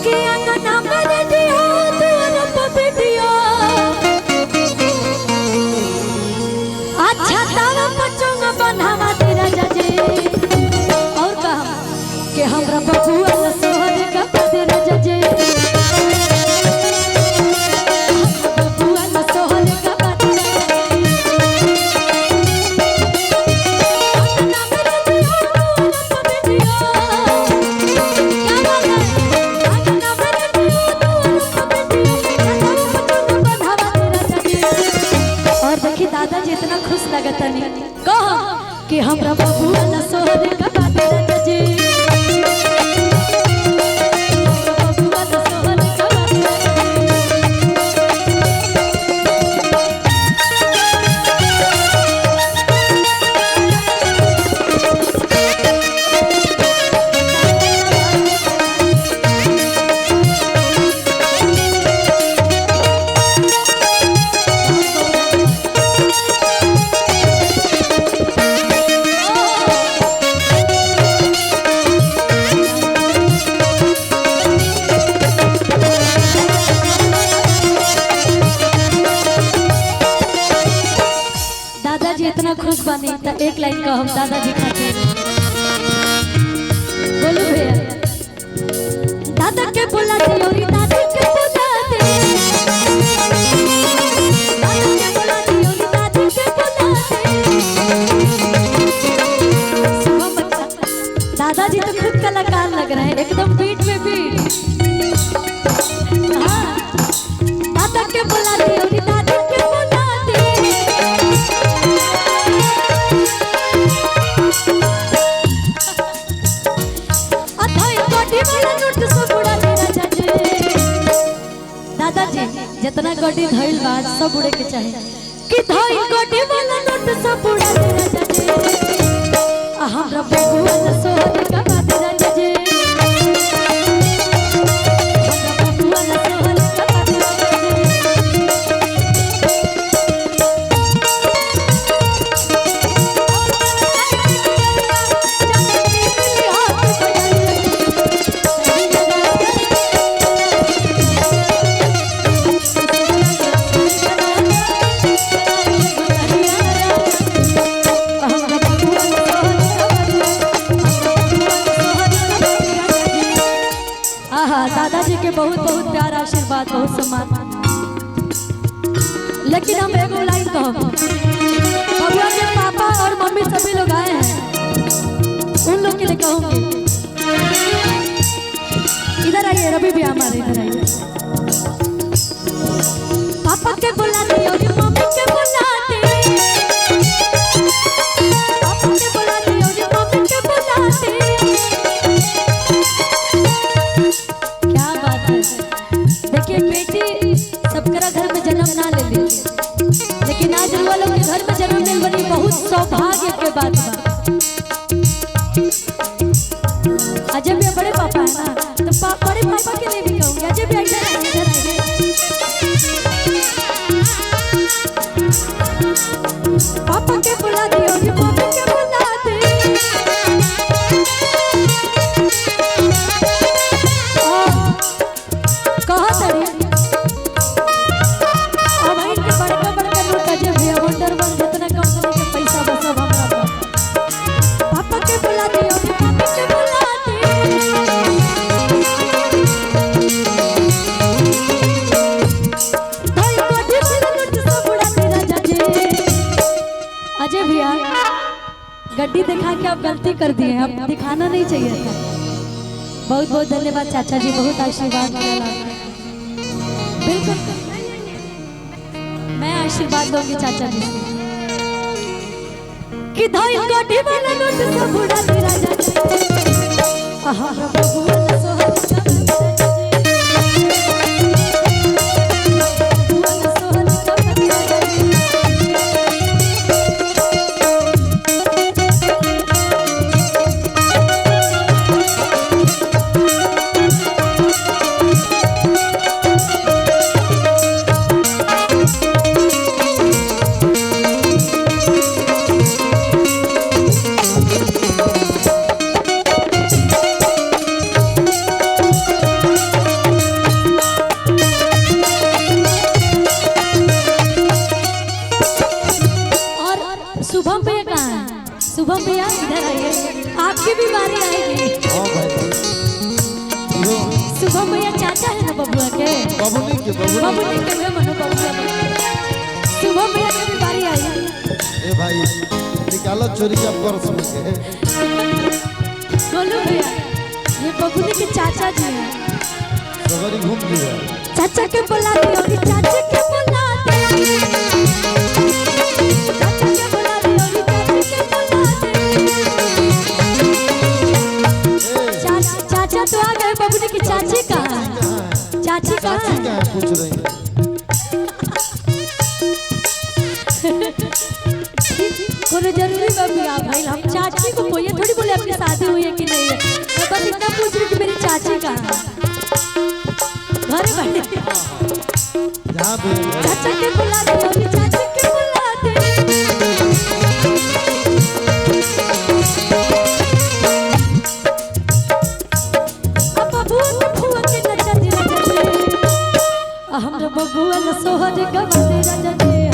कि अंगना में दिया तुअन पपिटिया अच्छा तारा पचंग बनावा तेरा जजे और कहा कि हमरा बबुआ न सोहर का तेरा जजे बबुआ न सोहर का दादाजी इतना खुश लगता नहीं कहो कि हमरा बबुआ न सोहर का तेरा जजे बबुआ न सोहर का इतना खुश बनी तो एक लाइन का हम दादाजी खातिर बोलू भैया दादा के बोला दियो री दादी के बोला दे दादा के बोला दियो री दादी के बोला दे दादाजी तो खुद कलाकार लग रहे हैं एकदम बीट में बीट हाँ दादा के बोला दियो री दादी के बोला दे दादाजी जितना गड्डी धइल बा सब उड़े के चाहिए कि धइल गड्डी वाला नोट सब उड़ा देना चाहिए हमरा बबुआ न सोहर का तेरा जजे हमरा बबुआ न सोहर का तेरा दादाजी के बहुत बहुत प्यार आशीर्वाद बहुत सम्मान लेकिन हम एगो लाइन कहब भगवान के पापा और मम्मी सभी लोग आए हैं उन लोग के लिए कहूँगी इधर आइए रवि भी हमारे इधर आइए पापा के बुलाते और मम्मी के बुलाते पापा के बुलाते और मम्मी के बुलाते देखिए बेटी सबकरा घर में जन्म ना ले ली लेकिन आज वालों के घर में जन्म ले बनी बहुत सौभाग्य के बात बा अजय भी बड़े पापा है ना तो बड़े पापा के लिए भी कहूँगी अजय भी इधर पापा के बुला दियो मम्मी के बुला दे कहा तरी अब इनके बड़का बड़का नोट अजय भैया वंडर वन जितना कंपनी के पैसा बस अब हमरा पापा के बुला दियो मम्मी के बुला दे भाई कोठी से नोट सब उड़ा तेरा जजे अजय भैया गड्डी दिखा के आप गलती कर दिए अब दिखाना नहीं चाहिए था बहुत बहुत धन्यवाद चाचा जी बहुत आशीर्वाद मिला बिल्कुल मैं आशीर्वाद दूंगी चाचा जी कि धइल गड्डी वाला नोट सब उड़ा तेरा जजे आहा बबुआ न सोहर का शुभम भैया चाचा है ना बबुआ के बबुनी के मैं मनो बबुआ शुभम भैया की भी बारी आई। ए भाई निकालो चोरी का पर्स में के गोलू भैया ये बबुनी के चाचा जी हैं। सवारी घूम लिया चाचा के बुला दियो कि चाचा के बुला दे चाचा के बुला दियो कि चाचा के बुला दे। चाचा तो आ गए बबुनी की चाची कहाँ है? चाची कहाँ है? पूछ रही है कोनो जरूरी बाबू आ भाई हम चाची को कोई थोड़ी बोले अपनी शादी हुई है कि नहीं है मैं बस इतना पूछ रही कि मेरी चाची कहाँ है घर बैठे जहाँ भी चाचा के बुला दे अभी चाची के बुला दे। अब बबुआ के फुआ के नचा दे हम जो बबुआ न सोहर गवा दे राजा जी